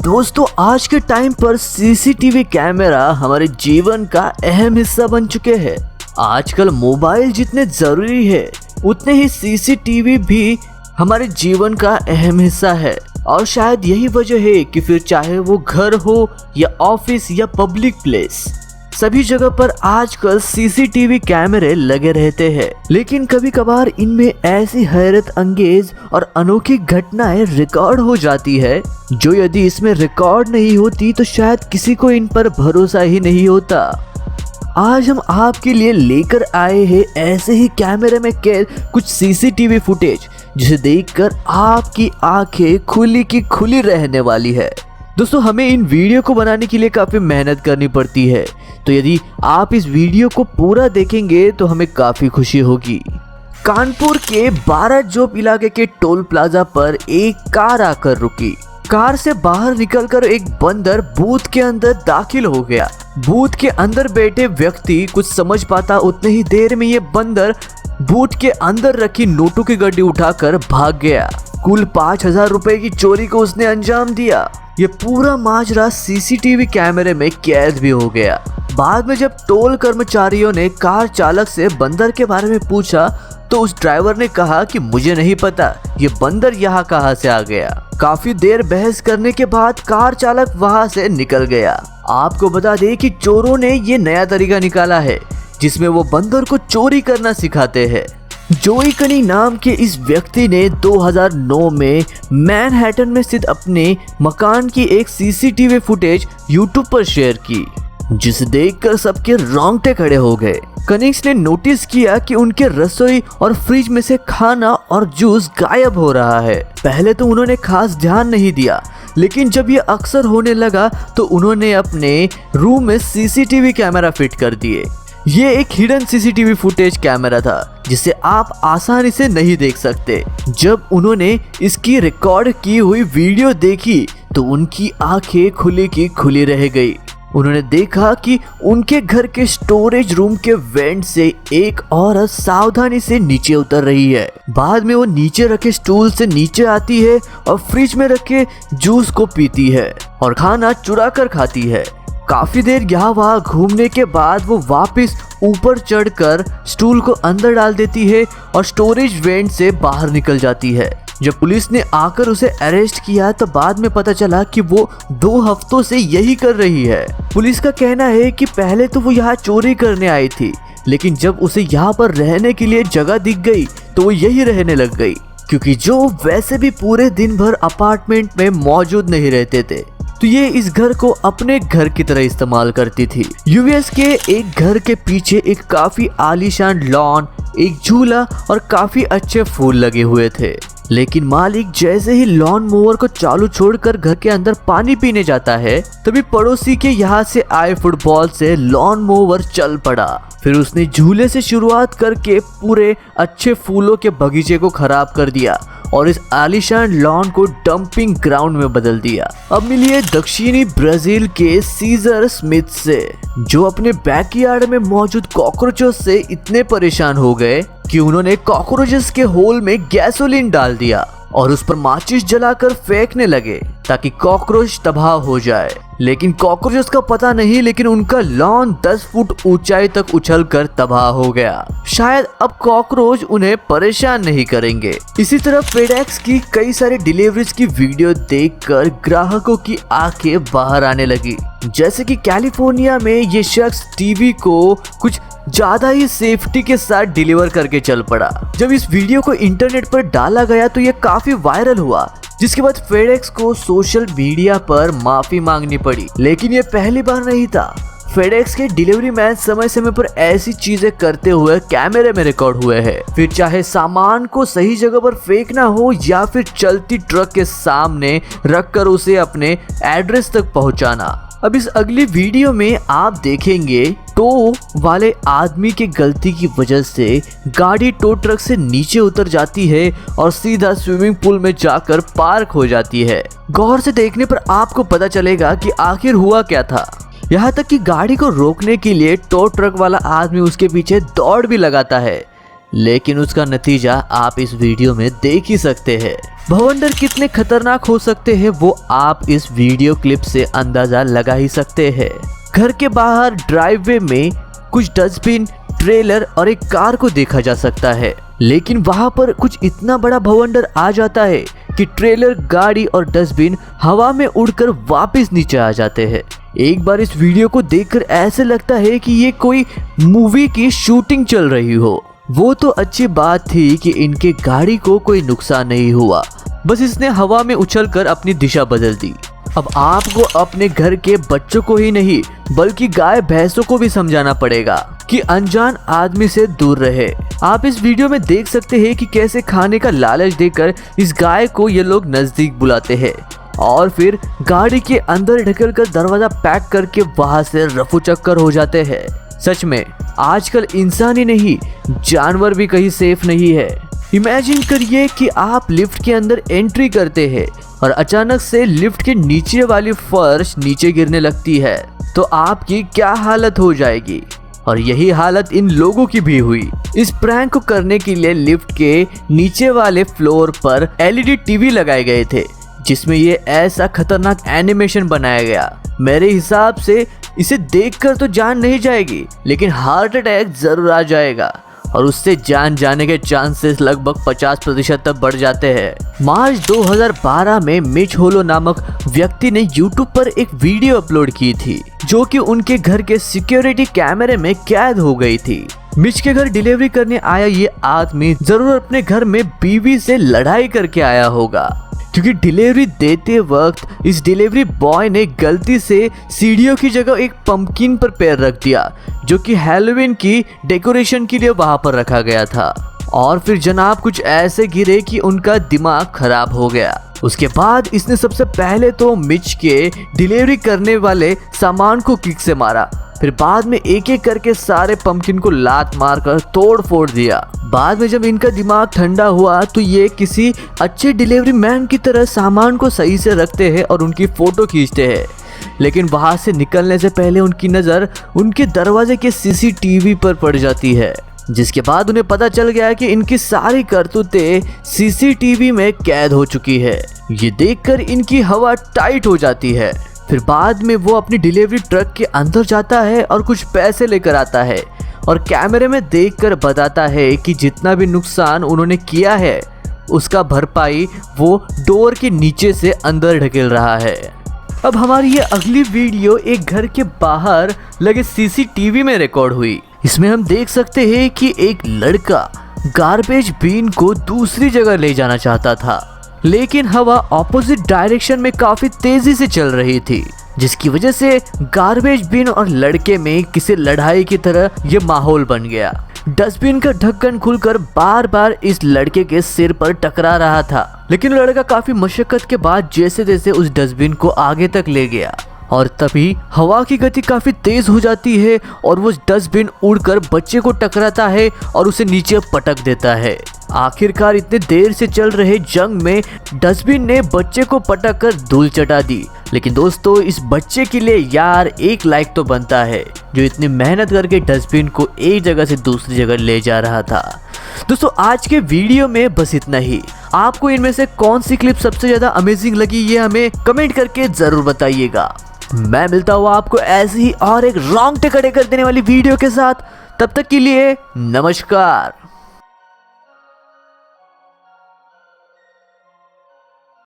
दोस्तों आज के टाइम पर सीसीटीवी कैमरा हमारे जीवन का अहम हिस्सा बन चुके हैं। आजकल मोबाइल जितने जरूरी है उतने ही सीसीटीवी भी हमारे जीवन का अहम हिस्सा है। और शायद यही वजह है कि फिर चाहे वो घर हो या ऑफिस या पब्लिक प्लेस, सभी जगह पर आजकल सीसीटीवी कैमरे लगे रहते हैं। लेकिन कभी कभार इनमें ऐसी हैरत अंगेज और अनोखी घटनाएं रिकॉर्ड हो जाती है जो यदि इसमें रिकॉर्ड नहीं होती तो शायद किसी को इन पर भरोसा ही नहीं होता। आज हम आपके लिए लेकर आए हैं ऐसे ही कैमरे में कैद कुछ सीसीटीवी फुटेज जिसे देखकर आपकी आंखें खुली की खुली रहने वाली है। दोस्तों हमें इन वीडियो को बनाने के लिए काफी मेहनत करनी पड़ती है, तो यदि आप इस वीडियो को पूरा देखेंगे तो हमें काफी खुशी होगी। कानपुर के 12 जोप इलाके के टोल प्लाजा पर एक कार आकर रुकी। कार से बाहर निकलकर एक बंदर बूथ के अंदर दाखिल हो गया। बूथ के अंदर बैठे व्यक्ति कुछ समझ पाता उतने ही देर में ये बंदर बूथ के अंदर रखी नोटों की गड्डी उठाकर भाग गया। कुल 5,000 रुपए की चोरी को उसने अंजाम दिया। ये पूरा माजरा सीसीटीवी कैमरे में कैद भी हो गया। बाद में जब टोल कर्मचारियों ने कार चालक से बंदर के बारे में पूछा तो उस ड्राइवर ने कहा कि मुझे नहीं पता ये बंदर यहाँ कहाँ से आ गया। काफी देर बहस करने के बाद कार चालक वहाँ से निकल गया। आपको बता दें कि चोरों ने ये नया तरीका निकाला है जिसमें वो बंदर को चोरी करना सिखाते हैं। जोई कनी नाम के इस व्यक्ति ने 2009 में मैनहट्टन में स्थित अपने मकान की एक सीसीटीवी फुटेज यूट्यूब पर शेयर की, जिसे देखकर सबके रोंगटे खड़े हो गए। कनिक्स ने नोटिस किया कि उनके रसोई और फ्रिज में से खाना और जूस गायब हो रहा है। पहले तो उन्होंने खास ध्यान नहीं दिया, लेकिन जब ये अक्सर होने लगा तो उन्होंने अपने रूम में सीसीटीवी कैमरा फिट कर दिए। ये एक हिडन सीसीटीवी फुटेज कैमरा था जिसे आप आसानी से नहीं देख सकते। जब उन्होंने इसकी रिकॉर्ड की हुई वीडियो देखी तो उनकी आंखें खुली की खुली रह गई। उन्होंने देखा कि उनके घर के स्टोरेज रूम के वेंट से एक औरत सावधानी से नीचे उतर रही है। बाद में वो नीचे रखे स्टूल से नीचे आती है और फ्रिज में रखे जूस को पीती है और खाना चुरा कर खाती है। काफी देर यहाँ वहाँ घूमने के बाद वो वापस ऊपर चढ़कर स्टूल को अंदर डाल देती है और स्टोरेज वेंट से बाहर निकल जाती है। जब पुलिस ने आकर उसे अरेस्ट किया तो बाद में पता चला कि वो 2 हफ्तों से यही कर रही है। पुलिस का कहना है कि पहले तो वो यहाँ चोरी करने आई थी, लेकिन जब उसे यहाँ पर रहने के लिए जगह दिख गई तो वो यही रहने लग गई, क्योंकि जो वैसे भी पूरे दिन भर अपार्टमेंट में मौजूद नहीं रहते थे तो ये इस घर को अपने घर की तरह इस्तेमाल करती थी। यूएस के एक घर के पीछे एक काफी आलीशान लॉन, एक झूला और काफी अच्छे फूल लगे हुए थे। लेकिन मालिक जैसे ही लॉन मोवर को चालू छोड़कर घर के अंदर पानी पीने जाता है तभी पड़ोसी के यहाँ से आए फुटबॉल से लॉन मोवर चल पड़ा। फिर उसने झूले से शुरुआत करके पूरे अच्छे फूलों के बगीचे को खराब कर दिया और इस आलीशान लॉन को डंपिंग ग्राउंड में बदल दिया। अब मिलिए दक्षिणी ब्राजील के सीजर स्मिथ से, जो अपने बैकयार्ड में मौजूद कॉकरोचों से इतने परेशान हो गए कि उन्होंने कॉकरोचेस के होल में गैसोलीन डाल दिया और उस पर माचिस जलाकर फेंकने लगे ताकि कॉकरोच तबाह हो जाए। लेकिन कॉकरोचेस का पता नहीं, लेकिन उनका लॉन 10 फुट ऊंचाई तक उछलकर तबाह हो गया। शायद अब कॉकरोच उन्हें परेशान नहीं करेंगे। इसी तरह फेडेक्स की कई सारी डिलीवरीज की वीडियो देखकर ग्राहकों की आंखें बाहर आने लगी। जैसे कि कैलिफोर्निया में ये शख्स टीवी को कुछ ज्यादा ही सेफ्टी के साथ डिलीवर करके चल पड़ा। जब इस वीडियो को इंटरनेट पर डाला गया तो ये काफी वायरल हुआ, जिसके बाद फेडेक्स को सोशल मीडिया पर माफी मांगनी पड़ी। लेकिन ये पहली बार नहीं था। फेडेक्स के डिलीवरी मैन समय समय पर ऐसी चीजें करते हुए कैमरे में रिकॉर्ड हुए हैं, फिर चाहे सामान को सही जगह पर फेंकना हो या फिर चलती ट्रक के सामने रखकर उसे अपने एड्रेस तक पहुंचाना। अब इस अगली वीडियो में आप देखेंगे टो वाले आदमी के गलती की वजह से गाड़ी टो ट्रक से नीचे उतर जाती है और सीधा स्विमिंग पूल में जाकर पार्क हो जाती है। गौर से देखने पर आपको पता चलेगा कि आखिर हुआ क्या था। यहाँ तक कि गाड़ी को रोकने के लिए टो ट्रक वाला आदमी उसके पीछे दौड़ भी लगाता है, लेकिन उसका नतीजा आप इस वीडियो में देख ही सकते हैं। भवंडर कितने खतरनाक हो सकते हैं वो आप इस वीडियो क्लिप से अंदाजा लगा ही सकते हैं। घर के बाहर ड्राइववे में कुछ डस्टबिन, ट्रेलर और एक कार को देखा जा सकता है, लेकिन वहां पर कुछ इतना बड़ा भवंडर आ जाता है कि ट्रेलर, गाड़ी और डस्टबिन हवा में उड़कर वापस नीचे आ जाते हैं। एक बार इस वीडियो को देखकर ऐसे लगता है कि ये कोई मूवी की शूटिंग चल रही हो। वो तो अच्छी बात थी कि इनके गाड़ी को कोई नुकसान नहीं हुआ, बस इसने हवा में उछलकर अपनी दिशा बदल दी। अब आपको अपने घर के बच्चों को ही नहीं बल्कि गाय भैंसों को भी समझाना पड़ेगा कि अनजान आदमी से दूर रहे। आप इस वीडियो में देख सकते हैं कि कैसे खाने का लालच देकर इस गाय को ये लोग नजदीक बुलाते हैं और फिर गाड़ी के अंदर ढकेलकर दरवाजा पैक करके वहां से रफू चक्कर हो जाते हैं। सच में आजकल इंसान ही नहीं जानवर भी कहीं सेफ नहीं है। इमेजिन करिए कि आप लिफ्ट के अंदर एंट्री करते हैं और अचानक से लिफ्ट के नीचे वाली फर्श नीचे गिरने लगती है, तो आपकी क्या हालत हो जाएगी। और यही हालत इन लोगों की भी हुई। इस प्रैंक को करने के लिए लिफ्ट के नीचे वाले फ्लोर पर एलईडी टीवी लगाए गए थे, जिसमें ये ऐसा खतरनाक एनिमेशन बनाया गया। मेरे हिसाब से इसे देखकर तो जान नहीं जाएगी, लेकिन हार्ट अटैक जरूर आ जाएगा और उससे जान जाने के चांसेस लगभग 50% तक बढ़ जाते हैं। मार्च 2012 में मिच होलो नामक व्यक्ति ने यूट्यूब पर एक वीडियो अपलोड की थी, जो कि उनके घर के सिक्योरिटी कैमरे में कैद हो गई थी। मिच के घर डिलीवरी करने आया ये आदमी जरूर अपने घर में बीवी से लड़ाई करके आया होगा, क्योंकि डिलीवरी देते वक्त इस डिलीवरी बॉय ने गलती से सीढ़ियों की जगह एक पंपकिन पर पैर रख दिया, जो कि हैलोवीन की डेकोरेशन के लिए वहां पर रखा गया था। और फिर जनाब कुछ ऐसे गिरे कि उनका दिमाग खराब हो गया। उसके बाद इसने सबसे पहले तो मिच के डिलीवरी करने वाले सामान को किक से मारा, फिर बाद में एक एक करके सारे पंपकिन को लात मारकर तोड़ फोड़ दिया। बाद में जब इनका दिमाग ठंडा हुआ तो ये किसी अच्छे डिलीवरी मैन की तरह सामान को सही से रखते हैं और उनकी फोटो खींचते हैं, लेकिन वहां से निकलने से पहले उनकी नजर उनके दरवाजे के सीसीटीवी पर पड़ जाती है, जिसके बाद उन्हें पता चल गया कि इनकी सारी करतूतें सीसीटीवी में कैद हो चुकी है। ये देखकर इनकी हवा टाइट हो जाती है। फिर बाद में वो अपनी डिलीवरी ट्रक के अंदर जाता है और कुछ पैसे लेकर आता है और कैमरे में देखकर बताता है कि जितना भी नुकसान उन्होंने किया है उसका भरपाई वो डोर के नीचे से अंदर ढकेल रहा है। अब हमारी ये अगली वीडियो एक घर के बाहर लगे सीसीटीवी में रिकॉर्ड हुई। इसमें हम देख सकते हैं कि एक लड़का गार्बेज बिन को दूसरी जगह ले जाना चाहता था, लेकिन हवा ऑपोजिट डायरेक्शन में काफी तेजी से चल रही थी, जिसकी वजह से गार्बेज बिन और लड़के में किसी लड़ाई की तरह ये माहौल बन गया। डस्टबिन का ढक्कन खुलकर बार बार इस लड़के के सिर पर टकरा रहा था, लेकिन लड़का काफी मशक्कत के बाद जैसे तैसे उस डस्टबिन को आगे तक ले गया और तभी हवा की गति काफी तेज हो जाती है और वो डस्टबिन उड़कर बच्चे को टकराता है और उसे नीचे पटक देता है। आखिरकार इतने देर से चल रहे जंग में डस्टबिन ने बच्चे को पटक कर धूल चटा दी। लेकिन दोस्तों इस बच्चे के लिए यार एक लाइक तो बनता है, जो इतनी मेहनत करके डस्टबिन को एक जगह से दूसरी जगह ले जा रहा था। दोस्तों आज के वीडियो में बस इतना ही। आपको इनमें से कौन सी क्लिप सबसे ज्यादा अमेजिंग लगी ये हमें कमेंट करके जरूर बताइएगा। मैं मिलता हूँ आपको ऐसे ही और एक रोंगटे खड़े कर देने वाली वीडियो के साथ। तब तक के लिए नमस्कार।